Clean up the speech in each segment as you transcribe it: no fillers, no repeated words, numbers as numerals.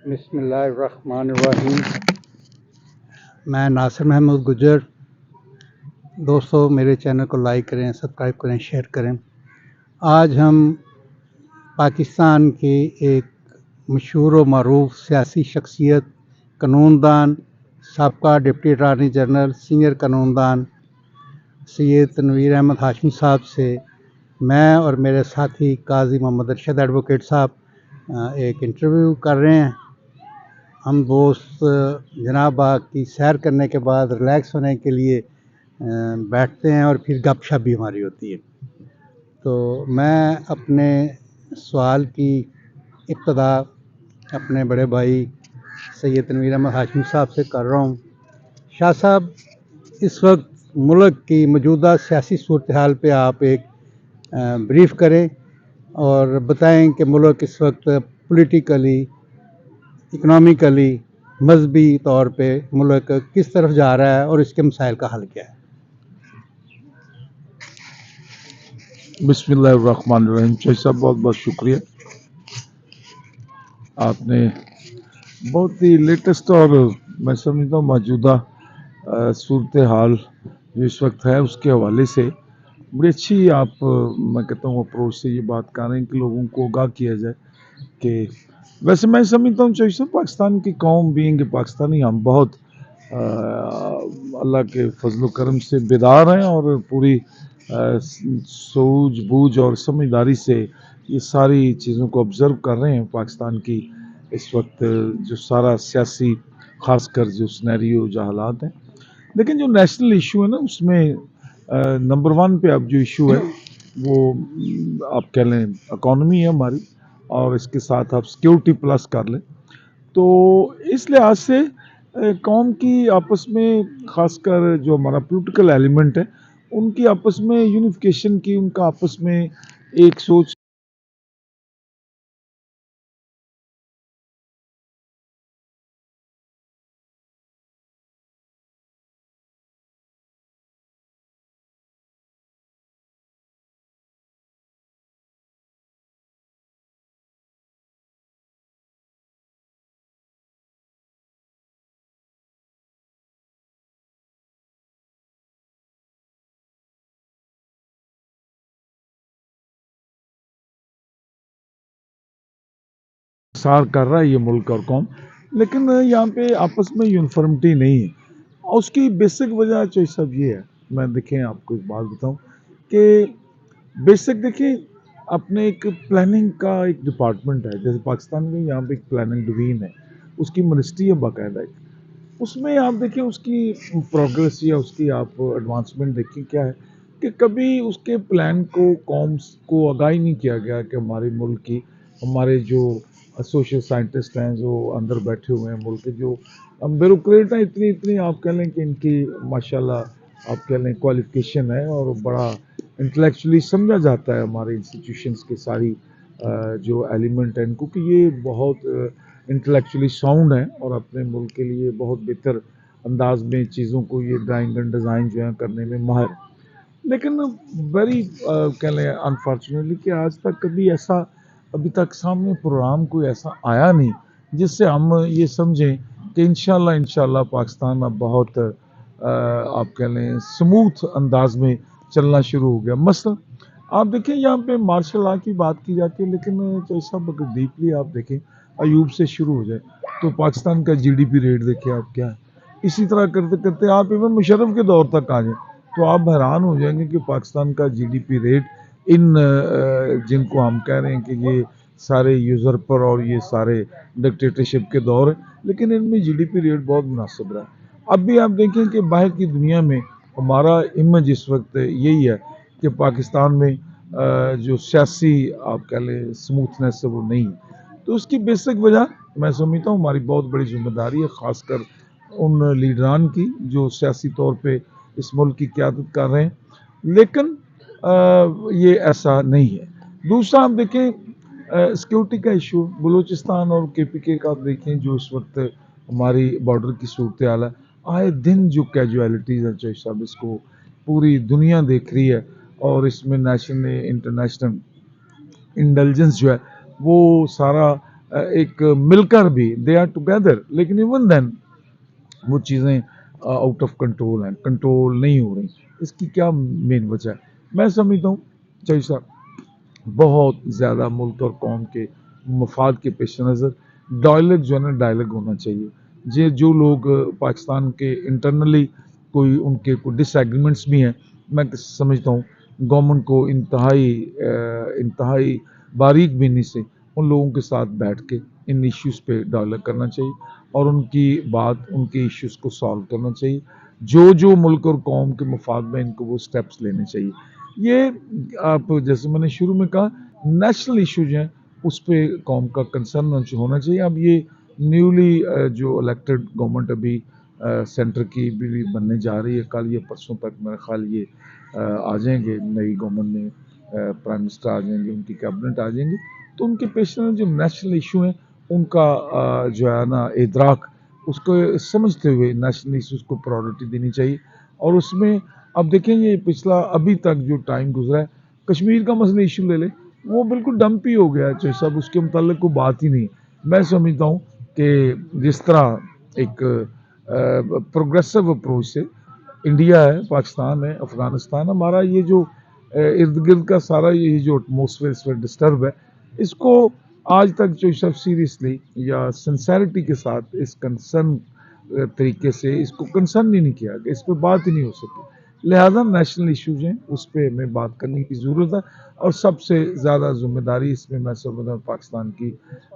بسم اللہ الرحمن الرحیم۔ میں ناصر محمود گجر۔ دوستو میرے چینل کو لائک کریں، سبسکرائب کریں، شیئر کریں۔ آج ہم پاکستان کی ایک مشہور و معروف سیاسی شخصیت، قانون دان، سابقہ ڈپٹی اٹارنی جنرل، سینئر قانون دان سید تنویر احمد ہاشمی صاحب سے میں اور میرے ساتھی قاضی محمد ارشد ایڈوکیٹ صاحب ایک انٹرویو کر رہے ہیں۔ ہم دوست جناب باغ کی سیر کرنے کے بعد ریلیکس ہونے کے لیے بیٹھتے ہیں اور پھر گپ شپ بھی ہماری ہوتی ہے۔ تو میں اپنے سوال کی ابتدا اپنے بڑے بھائی سید تنویر احمد ہاشمی صاحب سے کر رہا ہوں۔ شاہ صاحب، اس وقت ملک کی موجودہ سیاسی صورتحال پہ آپ ایک بریف کریں اور بتائیں کہ ملک اس وقت پولیٹیکلی، اکنامیکلی، مذہبی طور پہ ملک کس طرف جا رہا ہے اور اس کے مسائل کا حل کیا ہے؟ بسم اللہ الرحمن الرحیم۔ شاہ صاحب بہت بہت شکریہ، آپ نے بہت ہی لیٹسٹ اور میں سمجھتا ہوں موجودہ صورتحال جو اس وقت ہے اس کے حوالے سے بڑی اچھی آپ میں کہتا ہوں اپروچ سے یہ بات کر رہے ہیں کہ لوگوں کو آگاہ کیا جائے کہ ویسے میں سمجھتا ہوں شاہ صاحب پاکستان کی قوم بینگ پاکستانی ہم بہت اللہ کے فضل و کرم سے بیدار ہیں اور پوری سوجھ بوجھ اور سمجھداری سے یہ ساری چیزوں کو آبزرو کر رہے ہیں۔ پاکستان کی اس وقت جو سارا سیاسی خاص کر جو سنیریو جو حالات ہیں، لیکن جو نیشنل ایشو ہے نا اس میں نمبر 1 پہ اب جو ایشو ہے وہ آپ کہہ لیں اکانومی ہے ہماری، اور اس کے ساتھ آپ سیکیورٹی پلس کر لیں تو اس لحاظ سے قوم کی آپس میں خاص کر جو ہمارا پولیٹیکل ایلیمنٹ ہے ان کی آپس میں یونیفیکیشن کی، ان کا آپس میں ایک سوچ سار کر رہا ہے یہ ملک اور قوم، لیکن یہاں پہ آپس میں یونیفارمٹی نہیں ہے اور اس کی بیسک وجہ جو سب یہ ہے، میں دیکھیں آپ کو ایک بات بتاؤں کہ بیسک دیکھیں اپنے ایک پلاننگ کا ایک ڈپارٹمنٹ ہے، جیسے پاکستان میں یہاں پہ ایک پلاننگ ڈوین ہے، اس کی منسٹری ہے باقاعدہ اس میں آپ دیکھیں اس کی پروگریس یا اس کی آپ ایڈوانسمنٹ دیکھیں کیا ہے کہ کبھی اس کے پلان کو قوم کو آگاہی نہیں کیا گیا کہ ہمارے ملک کی، ہمارے جو سوشل سائنٹسٹ ہیں جو اندر بیٹھے ہوئے ہیں ملک کے، جو بیوروکریٹ ہیں اتنی آپ کہہ لیں کہ ان کی ماشاءاللہ آپ کہہ لیں کوالیفیکیشن ہے اور بڑا انٹلیکچولی سمجھا جاتا ہے ہمارے انسٹیٹیوشنس کے ساری جو ایلیمنٹ ہیں ان کو کہ یہ بہت انٹلیکچولی ساؤنڈ ہیں اور اپنے ملک کے لیے بہت بہتر انداز میں چیزوں کو یہ ڈرائنگ اینڈ ڈیزائن جو ہے کرنے میں ماہر، لیکن ویری کہہ لیں انفارچونیٹلی کہ آج تک کبھی ایسا ابھی تک سامنے پروگرام کوئی ایسا آیا نہیں جس سے ہم یہ سمجھیں کہ انشاءاللہ پاکستان اب بہت آپ کہہ لیں سموتھ انداز میں چلنا شروع ہو گیا۔ مثلا آپ دیکھیں یہاں پہ مارشل لا کی بات کی جاتی ہے، لیکن چاہیے صاحب اگر ڈیپلی آپ دیکھیں ایوب سے شروع ہو جائے تو پاکستان کا جی ڈی پی ریٹ دیکھیں آپ کیا ہے، اسی طرح کرتے کرتے آپ ایون مشرف کے دور تک آ جائیں تو آپ حیران ہو جائیں گے کہ پاکستان کا G D P rate in جن کو ہم کہہ رہے ہیں کہ یہ سارے یوزرپر اور یہ سارے ڈکٹیٹرشپ کے دور ہیں، لیکن ان میں جی ڈی پی ریٹ بہت مناسب رہا ہے۔ اب بھی آپ دیکھیں کہ باہر کی دنیا میں ہمارا امیج اس وقت یہی ہے کہ پاکستان میں جو سیاسی آپ کہہ لیں سموتھنس ہے وہ نہیں ہے، تو اس کی بیسک وجہ میں سمجھتا ہوں ہماری بہت بڑی ذمہ داری ہے، خاص کر ان لیڈران کی جو سیاسی طور پہ اس ملک کی قیادت کر رہے ہیں، لیکن یہ ایسا نہیں ہے۔ دوسرا آپ دیکھیں سیکیورٹی کا ایشو بلوچستان اور کے پی کے کا آپ دیکھیں جو اس وقت ہماری بارڈر کی صورتحال ہے، آئے دن جو کیجویلٹیز ہیں چاہیے صاحب اس کو پوری دنیا دیکھ رہی ہے اور اس میں نیشنل انٹرنیشنل انٹیلیجنس جو ہے وہ سارا ایک مل کر بھی دے آر ٹوگیدر، لیکن ایون دین وہ چیزیں آؤٹ آف کنٹرول ہیں، کنٹرول نہیں ہو رہی. اس کی کیا مین وجہ ہے؟ میں سمجھتا ہوں چاہیے صاحب بہت زیادہ ملک اور قوم کے مفاد کے پیش نظر ڈائلگ جو ہے نا ڈائلگ ہونا چاہیے. جو لوگ پاکستان کے انٹرنلی کوئی ان کے کوئی ڈس ایگریمنٹس بھی ہیں، میں سمجھتا ہوں گورنمنٹ کو انتہائی باریک بینی سے ان لوگوں کے ساتھ بیٹھ کے ان ایشوز پہ ڈائلگ کرنا چاہیے اور ان کی بات، ان کے ایشوز کو سالو کرنا چاہیے. جو ملک اور قوم کے مفاد میں ان کو وہ سٹیپس لینے چاہیے. یہ آپ جیسے میں نے شروع میں کہا نیشنل ایشوز ہیں، اس پہ قوم کا کنسرن ہونا چاہیے. اب یہ نیولی جو الیکٹڈ گورنمنٹ ابھی سینٹر کی بھی بننے جا رہی ہے، کل یا پرسوں تک میرا خیال یہ آ جائیں گے، نئی گورنمنٹ میں پرائم منسٹر آ جائیں گے، ان کی کیبنٹ آ جائیں گی. تو ان کے پیش نظر جو نیشنل ایشو ہیں ان کا جو ہے نا ادراک، اس کو سمجھتے ہوئے نیشنل ایشوز کو پرائورٹی دینی چاہیے. اور اس میں اب دیکھیں یہ پچھلا ابھی تک جو ٹائم گزرا ہے، کشمیر کا مسئلہ ایشو لے لیں، وہ بالکل ڈمپ ہی ہو گیا ہے صاحب، اس کے متعلق کوئی بات ہی نہیں. میں سمجھتا ہوں کہ جس طرح ایک پروگریسو اپروچ سے انڈیا ہے، پاکستان ہے، افغانستان، ہمارا یہ جو ارد گرد کا سارا یہ جو ایٹماسفیئر اس میں ڈسٹرب ہے، اس کو آج تک جو سب سیریسلی یا سنسیرٹی کے ساتھ اس کنسرن طریقے سے اس کو کنسرن ہی نہیں کیا کہ اس پہ بات ہی نہیں ہو سکی. لہذا نیشنل ایشوز ہیں، اس پہ ہمیں بات کرنے کی ضرورت ہے. اور سب سے زیادہ ذمہ داری اس میں میں سمجھتا ہوں پاکستان کی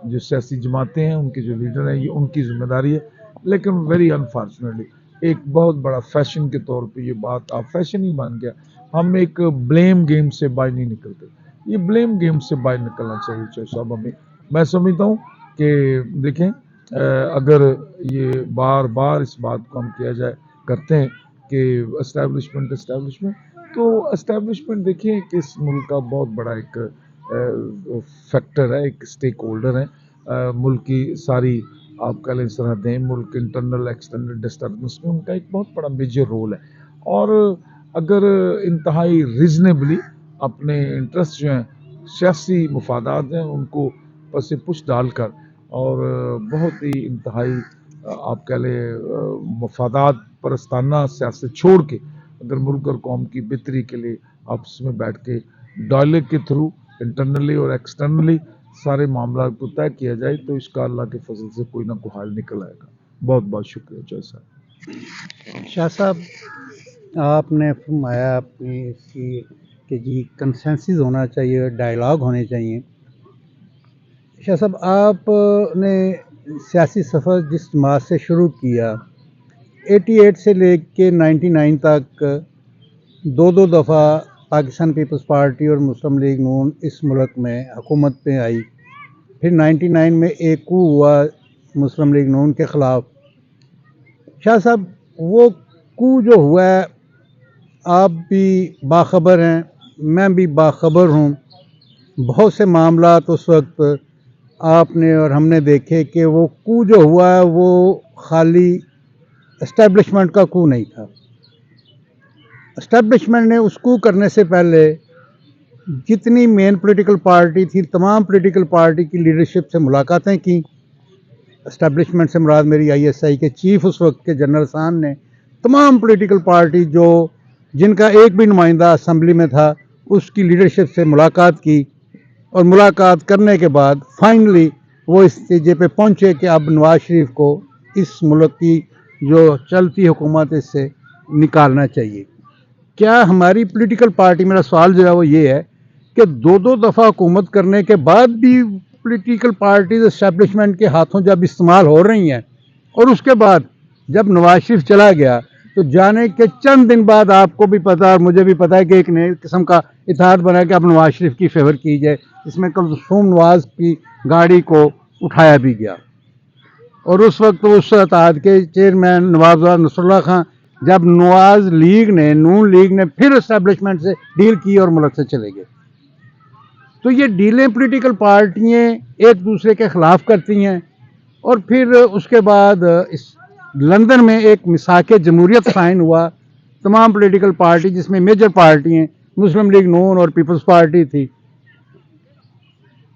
جو سیاسی جماعتیں ہیں، ان کے جو لیڈر ہیں، یہ ان کی ذمہ داری ہے. لیکن ویری انفارچونیٹلی ایک بہت بڑا فیشن کے طور پہ یہ بات اب فیشن ہی بن گیا. ہم ایک بلیم گیم سے باہر نہیں نکلتے. یہ بلیم گیم سے باہر نکلنا چاہیے چاہے صاحب ہمیں. میں سمجھتا ہوں کہ دیکھیں اگر یہ بار بار اس بات کو ہم کیا جائے کرتے ہیں کہ اسٹیبلشمنٹ تو اسٹیبلشمنٹ دیکھیں کہ اس ملک کا بہت بڑا ایک فیکٹر ہے، ایک اسٹیک ہولڈر ہے. ملک کی ساری آپ کہہ لیں سرحدیں، ملک انٹرنل ایکسٹرنل ڈسٹربنس میں ان کا ایک بہت بڑا میجر رول ہے. اور اگر انتہائی ریزنیبلی اپنے انٹرسٹ جو ہیں، سیاسی مفادات ہیں، ان کو پس پش ڈال کر اور بہت ہی انتہائی آپ کہہ لیں مفادات پرستانہ سیاست چھوڑ کے اگر ملک اور قوم کی بہتری کے لیے آپس میں بیٹھ کے ڈائلگ کے تھرو انٹرنلی اور ایکسٹرنلی سارے معاملات کو طے کیا جائے تو اس کا اللہ کے فضل سے کوئی نہ کوئی حل نکل آئے گا. بہت بہت شکریہ جے صاحب. شاہ صاحب، آپ نے فرمایا اپنی اس کی کہ جی کنسنسس ہونا چاہیے، ڈائلاگ ہونے چاہیے. شاہ صاحب، آپ نے سیاسی سفر جس جماعت سے شروع کیا 88 سے لے کے 99 تک دو دفعہ پاکستان پیپلز پارٹی اور مسلم لیگ نون اس ملک میں حکومت پہ آئی، پھر 99 میں ایک کو ہوا مسلم لیگ نون کے خلاف. شاہ صاحب، وہ کو جو ہوا ہے آپ بھی باخبر ہیں، میں بھی باخبر ہوں. بہت سے معاملات اس وقت آپ نے اور ہم نے دیکھے کہ وہ کو جو ہوا ہے وہ خالی اسٹیبلشمنٹ کا کو نہیں تھا. اسٹیبلشمنٹ نے اس کو کرنے سے پہلے جتنی مین پولیٹیکل پارٹی تھی تمام پولیٹیکل پارٹی کی لیڈرشپ سے ملاقاتیں کی. اسٹیبلشمنٹ سے مراد میری ISI کے چیف اس وقت کے جنرل سان نے تمام پولیٹیکل پارٹی جن کا ایک بھی نمائندہ اسمبلی میں تھا اس کی لیڈرشپ سے ملاقات کی. اور ملاقات کرنے کے بعد فائنلی وہ اس نتیجے پہ پہنچے کہ اب نواز شریف کو اس ملک کی جو چلتی حکومت اس سے نکالنا چاہیے. کیا ہماری پولیٹیکل پارٹی، میرا سوال جو ہے وہ یہ ہے کہ دو دفعہ حکومت کرنے کے بعد بھی پولیٹیکل پارٹیز اسٹیبلشمنٹ کے ہاتھوں جب استعمال ہو رہی ہیں اور اس کے بعد جب نواز شریف چلا گیا تو جانے کے چند دن بعد آپ کو بھی پتا اور مجھے بھی پتا ہے کہ ایک نئے قسم کا اتحاد بنا کہ اب نواز شریف کی فیور کی جائے، جس میں کلثوم نواز کی گاڑی کو اٹھایا بھی گیا. اور اس وقت اس اتحاد کے چیئرمین نواب نصر اللہ خان، جب نواز لیگ نے نون لیگ نے پھر اسٹیبلشمنٹ سے ڈیل کی اور ملک سے چلے گئے. تو یہ ڈیلیں پولیٹیکل پارٹیاں ایک دوسرے کے خلاف کرتی ہیں. اور پھر اس کے بعد لندن میں ایک میثاق جمہوریت سائن ہوا، تمام پولیٹیکل پارٹی جس میں میجر پارٹی ہیں مسلم لیگ نون اور پیپلز پارٹی تھی.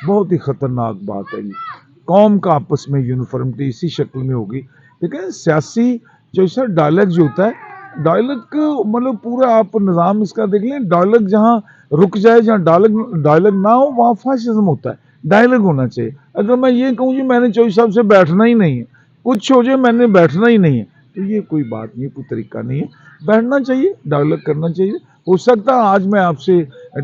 بہت ہی خطرناک بات ہے یہ. قوم کا آپس میں یونیفارمٹی اسی شکل میں ہوگی. لیکن سیاسی جو سر ڈائلگ جو ہوتا ہے، ڈائلگ مطلب پورا آپ نظام اس کا دیکھ لیں، ڈائلگ جہاں رک جائے، جہاں ڈائلگ نہ ہو وہاں فاشزم ہوتا ہے. ڈائلگ ہونا چاہیے. اگر میں یہ کہوں جی میں نے چوہدری صاحب سے بیٹھنا ہی نہیں ہے، کچھ ہو جائے میں نے بیٹھنا ہی نہیں ہے، تو یہ کوئی بات نہیں، کوئی طریقہ نہیں ہے. بیٹھنا چاہیے، ڈائلگ کرنا چاہیے. ہو سکتا ہے آج میں آپ سے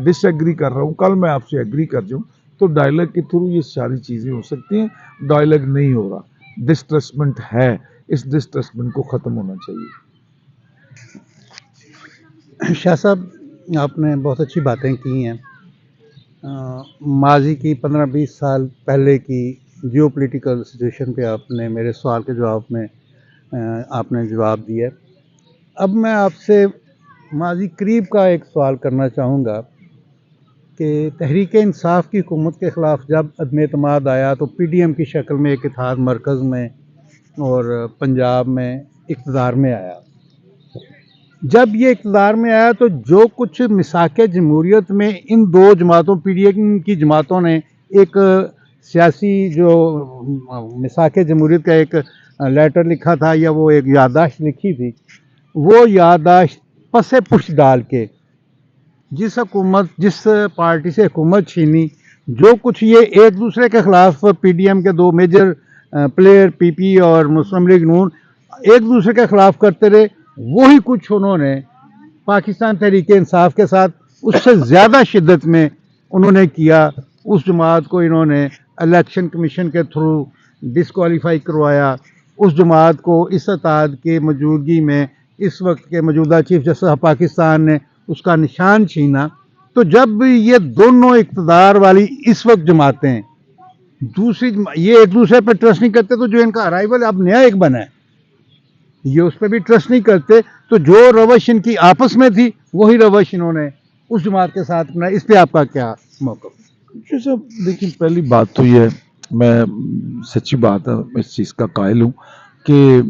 ڈس ایگری کر رہا ہوں، کل میں آپ سے ایگری کر جاؤں، تو ڈائلگ کے تھرو یہ ساری چیزیں ہو سکتی ہیں. ڈائلگ نہیں ہو رہا، ڈسٹرسمنٹ ہے، اس ڈسٹرسمنٹ کو ختم ہونا چاہیے. شاہ صاحب، آپ نے بہت اچھی باتیں کی ہیں. ماضی کی 15-20 سال پہلے کی جیو پولیٹیکل سچویشن پہ آپ نے میرے سوال کے جواب میں آپ نے جواب دیا. اب میں آپ سے ماضی قریب کا ایک سوال کرنا چاہوں گا کہ تحریک انصاف کی حکومت کے خلاف جب عدم اعتماد آیا تو پی ڈی ایم کی شکل میں ایک اتحاد مرکز میں اور پنجاب میں اقتدار میں آیا. جب یہ اقتدار میں آیا تو جو کچھ مساق جمہوریت میں ان دو جماعتوں پی ڈی ایم کی جماعتوں نے ایک سیاسی جو مساق جمہوریت کا ایک لیٹر لکھا تھا یا وہ ایک یادداشت لکھی تھی، وہ یادداشت پس پش ڈال کے جس پارٹی سے حکومت چھینی، جو کچھ یہ ایک دوسرے کے خلاف پی ڈی ایم کے دو میجر پلیئر پی پی اور مسلم لیگ نون ایک دوسرے کے خلاف کرتے رہے، وہی کچھ انہوں نے پاکستان تحریک انصاف کے ساتھ اس سے زیادہ شدت میں انہوں نے کیا. اس جماعت کو انہوں نے الیکشن کمیشن کے تھرو ڈسکوالیفائی کروایا. اس جماعت کو اس اتحاد کے موجودگی میں اس وقت کے موجودہ چیف جسٹس آف پاکستان نے اس کا نشان چھینا. تو جب یہ دونوں اقتدار والی اس وقت جماعتیں یہ ایک دوسرے پہ ٹرسٹ نہیں کرتے، تو جو ان کا ارائیول اب نیا ایک بنا ہے یہ اس پہ بھی ٹرسٹ نہیں کرتے، تو جو روش ان کی آپس میں تھی وہی روش انہوں نے اس جماعت کے ساتھ اپنا. اس پہ آپ کا کیا موقف؟ جی صاحب دیکھیں، پہلی بات تو یہ ہے، میں سچی بات ہے میں اس چیز کا قائل ہوں کہ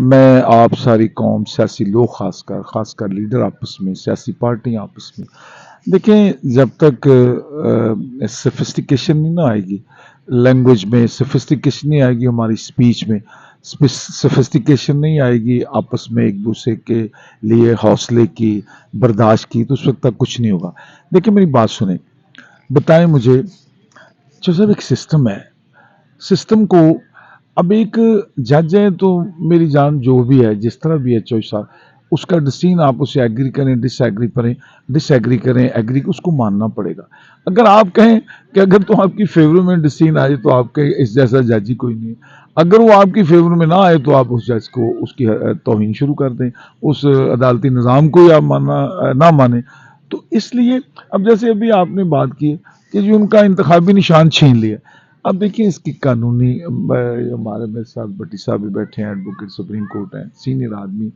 میں آپ ساری قوم، سیاسی لوگ خاص کر لیڈر آپس میں، سیاسی پارٹیاں آپس میں، دیکھیں جب تک سفسٹیکیشن نہیں نہ آئے گی لینگویج میں، سفسٹیکیشن نہیں آئے گی ہماری اسپیچ میں، سفسٹیکیشن نہیں آئے گی آپس میں ایک دوسرے کے لیے حوصلے کی، برداشت کی، تو اس وقت تک کچھ نہیں ہوگا. دیکھیں میری بات سنیں، بتائیں مجھے جو سب ایک سسٹم ہے، سسٹم کو اب ایک جج ہے تو میری جان جو بھی ہے جس طرح بھی ہے چوہدری صاحب، اس کا ڈسین آپ اسے ایگری کریں، ڈس ایگری کریں، ایگری اس کو ماننا پڑے گا. اگر آپ کہیں کہ اگر تو آپ کی فیور میں ڈسین آئے تو آپ کے اس جیسا جج ہی کوئی نہیں ہے، اگر وہ آپ کی فیور میں نہ آئے تو آپ اس جج کو اس کی توہین شروع کر دیں، اس عدالتی نظام کو ہی آپ نہ مانیں. تو اس لیے اب جیسے ابھی آپ نے بات کی کہ جو ان کا انتخابی نشان چھین لیا، اب دیکھیں اس کی قانونی، ہمارے میرے ساتھ بٹی صاحب بھی بیٹھے ہیں، ایڈوکیٹ سپریم کورٹ ہیں، سینئر آدمی،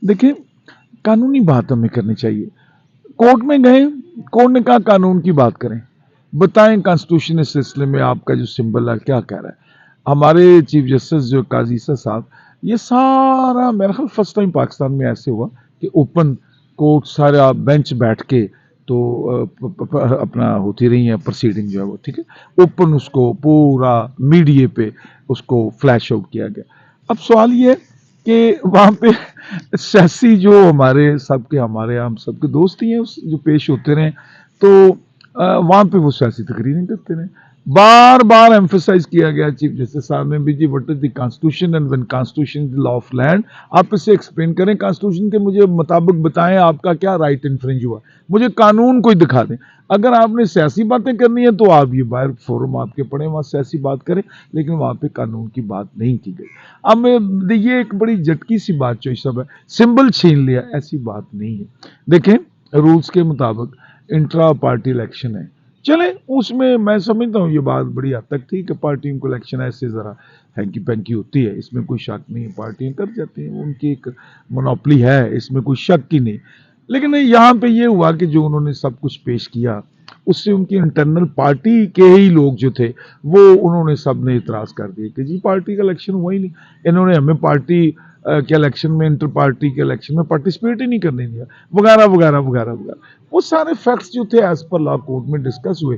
دیکھیں قانونی بات ہمیں کرنی چاہیے. کورٹ میں گئے، کورٹ نے کہا قانون کی بات کریں، بتائیں کانسٹیٹیوشن اس سلسلے میں آپ کا جو سمبل ہے کیا کہہ رہا ہے. ہمارے چیف جسٹس جو قاضی عیسیٰ صاحب، یہ سارا میرا خیال فرسٹ ٹائم پاکستان میں ایسے ہوا کہ اوپن کورٹ سارا بینچ بیٹھ کے تو اپنا ہوتی رہی ہیں پروسیڈنگ جو ہے وہ ٹھیک ہے، اوپن اس کو پورا میڈیا پہ اس کو فلیش آؤٹ کیا گیا. اب سوال یہ ہے کہ وہاں پہ سیاسی جو ہمارے ہم سب کے دوست ہی ہیں جو پیش ہوتے رہے، تو وہاں پہ وہ سیاسی تقریریں کرتے رہے. بار بار ایمفیسائز کیا گیا چیف جسٹس صاحب نے بھی، جی what is the constitution and when constitution is the law of land, آپ اسے ایکسپلین کریں، کانسٹیٹیوشن کے مجھے مطابق بتائیں آپ کا کیا رائٹ انفرنج ہوا، مجھے قانون کوئی دکھا دیں. اگر آپ نے سیاسی باتیں کرنی ہیں تو آپ یہ باہر فورم آپ کے پڑھیں، وہاں سیاسی بات کریں، لیکن وہاں پہ قانون کی بات نہیں کی گئی. اب یہ ایک بڑی جھٹکی سی بات جو سب ہے، سمبل چھین لیا، ایسی بات نہیں ہے. دیکھیں رولز کے مطابق انٹرا پارٹی الیکشن ہے، چلیں اس میں سمجھتا ہوں یہ بات بڑی حد تک تھی کہ پارٹیوں کو الیکشن ایسے ذرا ہینکی پینکی ہوتی ہے، اس میں کوئی شک نہیں ہے، پارٹیاں کر جاتی ہیں، ان کی ایک مونوپلی ہے، اس میں کوئی شک ہی نہیں. لیکن یہاں پہ یہ ہوا کہ جو انہوں نے سب کچھ پیش کیا اس سے ان کی انٹرنل پارٹی کے ہی لوگ جو تھے وہ انہوں نے سب نے اعتراض کر دیا کہ جی پارٹی کا الیکشن ہوا ہی نہیں، انہوں نے ہمیں پارٹی کے الیکشن میں، انٹر پارٹی کے الیکشن میں پارٹیسپیٹ ہی نہیں کرنے دیا، وغیرہ وغیرہ وغیرہ وغیرہ. وہ سارے فیکٹس جو تھے ایز پر لا کورٹ میں ڈسکس ہوئے،